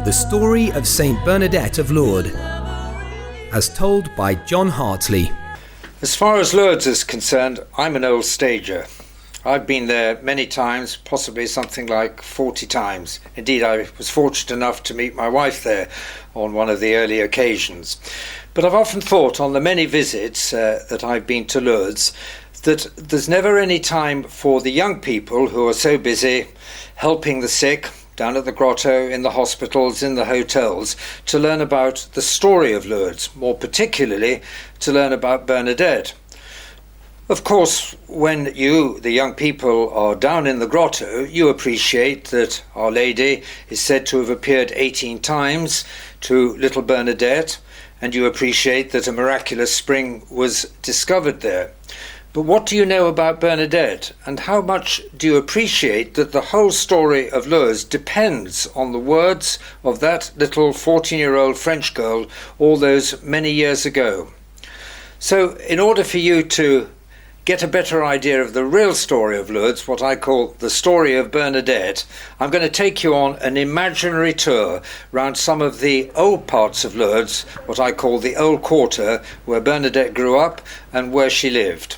The story of St Bernadette of Lourdes, as told by John Hartley. As far as Lourdes is concerned, I'm an old stager. I've been there many times, possibly something like 40 times. Indeed, I was fortunate enough to meet my wife there on one of the early occasions. But I've often thought on the many visits that I've been to Lourdes that there's never any time for the young people who are so busy helping the sick down at the grotto, in the hospitals, in the hotels, to learn about the story of Lourdes, more particularly to learn about Bernadette. Of course, when you, the young people, are down in the grotto, you appreciate that Our Lady is said to have appeared 18 times to little Bernadette, and you appreciate that a miraculous spring was discovered there. But what do you know about Bernadette, and how much do you appreciate that the whole story of Lourdes depends on the words of that little 14-year-old French girl all those many years ago? So in order for you to get a better idea of the real story of Lourdes, what I call the story of Bernadette, I'm going to take you on an imaginary tour round some of the old parts of Lourdes, what I call the old quarter, where Bernadette grew up and where she lived.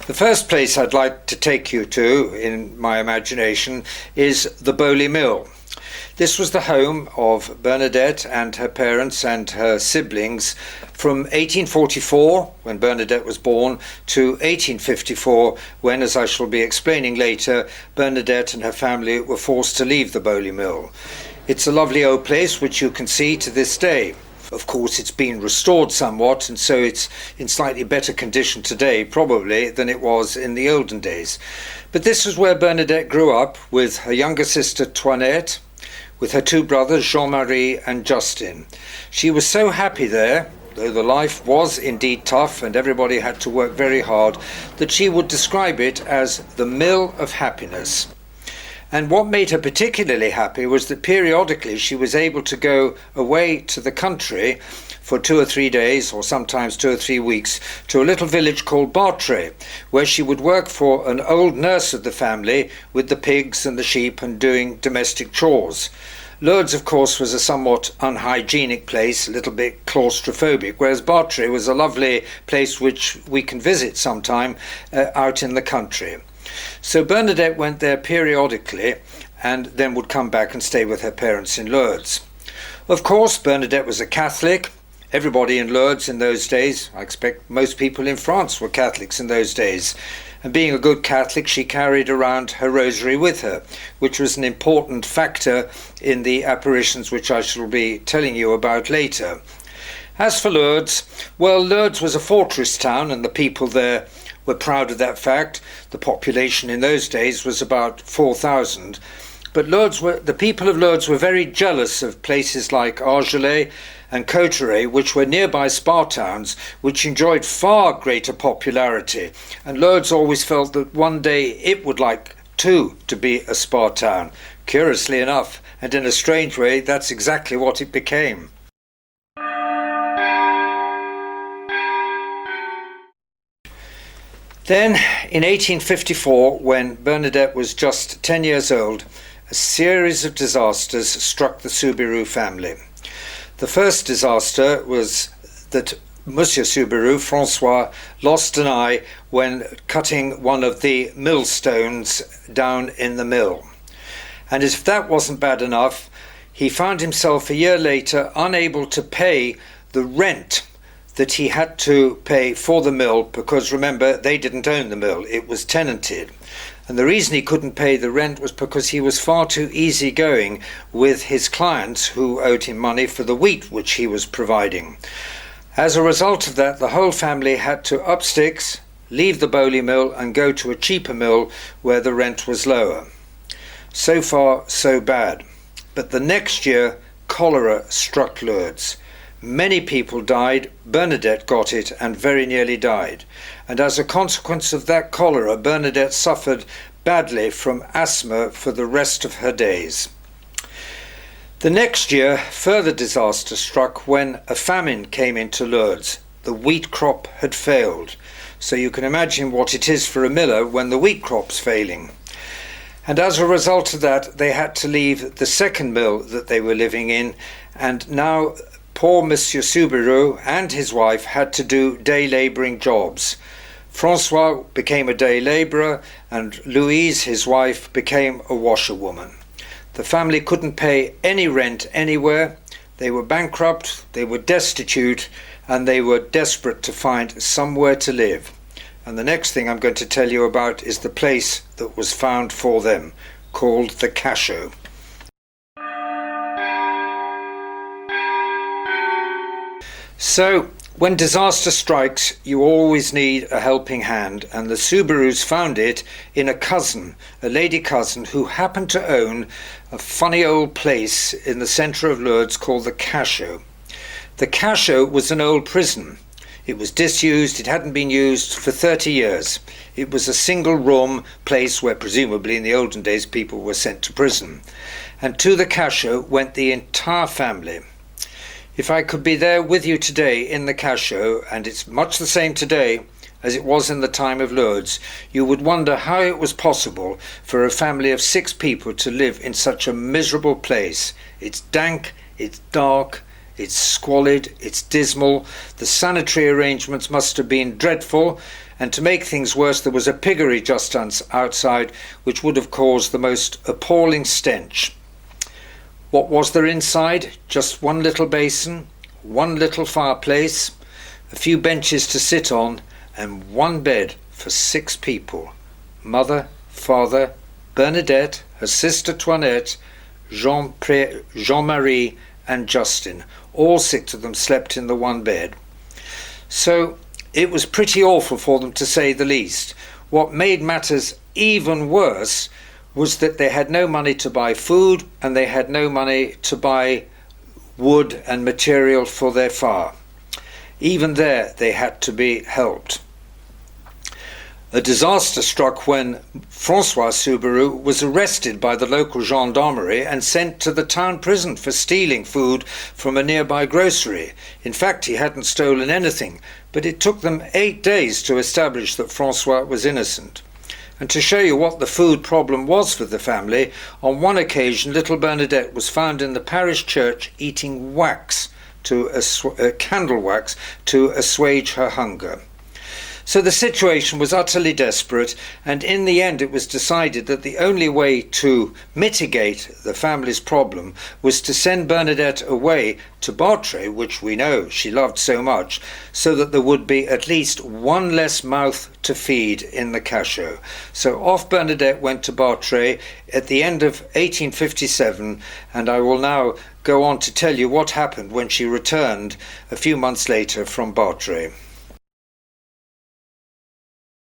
The first place I'd like to take you to, in my imagination, is the Bowley Mill. This was the home of Bernadette and her parents and her siblings from 1844, when Bernadette was born, to 1854, when, as I shall be explaining later, Bernadette and her family were forced to leave the Bowley Mill. It's a lovely old place which you can see to this day. Of course, it's been restored somewhat, and so it's in slightly better condition today, probably, than it was in the olden days. But this is where Bernadette grew up, with her younger sister Toinette, with her two brothers Jean-Marie and Justin. She was so happy there, though the life was indeed tough and everybody had to work very hard, that she would describe it as the Mill of Happiness. And what made her particularly happy was that periodically she was able to go away to the country for 2 or 3 days, or sometimes 2 or 3 weeks, to a little village called BARTRÈS, where she would work for an old nurse of the family with the pigs and the sheep and doing domestic chores. Lourdes, of course, was a somewhat unhygienic place, a little bit claustrophobic, whereas BARTRÈS was a lovely place which we can visit sometime out in the country. So Bernadette went there periodically and then would come back and stay with her parents in Lourdes. Of course, Bernadette was a Catholic. Everybody in Lourdes in those days, I expect most people in France were Catholics in those days. And being a good Catholic, she carried around her rosary with her, which was an important factor in the apparitions which I shall be telling you about later. As for Lourdes, well, Lourdes was a fortress town and the people there were proud of that fact. The population in those days was about 4,000. But the people of Lourdes were very jealous of places like Argelès and Cotteret, which were nearby spa towns, which enjoyed far greater popularity. And Lourdes always felt that one day it would like too to be a spa town. Curiously enough, and in a strange way, that's exactly what it became. Then, in 1854, when Bernadette was just 10 years old, a series of disasters struck the Soubirous family. The first disaster was that Monsieur Soubirous, François, lost an eye when cutting one of the millstones down in the mill. And as if that wasn't bad enough, he found himself a year later unable to pay the rent that he had to pay for the mill, because remember, they didn't own the mill, it was tenanted. And the reason he couldn't pay the rent was because he was far too easygoing with his clients who owed him money for the wheat which he was providing. As a result of that, the whole family had to up sticks, leave the Bowley Mill and go to a cheaper mill where the rent was lower. So far, so bad. But the next year, cholera struck Lourdes. Many people died. Bernadette got it and very nearly died. And as a consequence of that cholera, Bernadette suffered badly from asthma for the rest of her days. The next year, further disaster struck when a famine came into Lourdes. The wheat crop had failed. so you can imagine what it is for a miller when the wheat crop's failing. And as a result of that, they had to leave the second mill that they were living in, and now poor Monsieur Soubirous and his wife had to do day labouring jobs. Francois became a day labourer, and Louise, his wife, became a washerwoman. The family couldn't pay any rent anywhere. They were bankrupt, they were destitute, and they were desperate to find somewhere to live. And the next thing I'm going to tell you about is the place that was found for them, called the CACHOT. So, when disaster strikes, you always need a helping hand, and the Soubirous found it in a cousin, a lady cousin, who happened to own a funny old place in the centre of Lourdes called the CACHOT. The CACHOT was an old prison. It was disused, it hadn't been used for 30 years. It was a single room place where presumably in the olden days people were sent to prison. And to the CACHOT went the entire family. If I could be there with you today in the CACHOT, and it's much the same today as it was in the time of Lourdes, you would wonder how it was possible for a family of 6 people to live in such a miserable place. It's dank, it's dark, it's squalid, it's dismal, the sanitary arrangements must have been dreadful, and to make things worse there was a piggery just outside which would have caused the most appalling stench. What was there inside? Just one little basin, one little fireplace, a few benches to sit on, and one bed for 6 people. Mother, father, Bernadette, her sister Toinette, Jean-Marie and Justin. All 6 of them slept in the one bed. So it was pretty awful for them, to say the least. What made matters even worse was that they had no money to buy food, and they had no money to buy wood and material for their fire. Even there they had to be helped. A disaster struck when Francois Soubirous was arrested by the local gendarmerie and sent to the town prison for stealing food from a nearby grocery. In fact, he hadn't stolen anything, but it took them 8 days to establish that Francois was innocent. And to show you what the food problem was for the family, on one occasion little Bernadette was found in the parish church eating candle wax to assuage her hunger. So the situation was utterly desperate, and in the end it was decided that the only way to mitigate the family's problem was to send Bernadette away to BARTRÈS, which we know she loved so much, so that there would be at least one less mouth to feed in the CACHOT. So off Bernadette went to BARTRÈS at the end of 1857, and I will now go on to tell you what happened when she returned a few months later from BARTRÈS.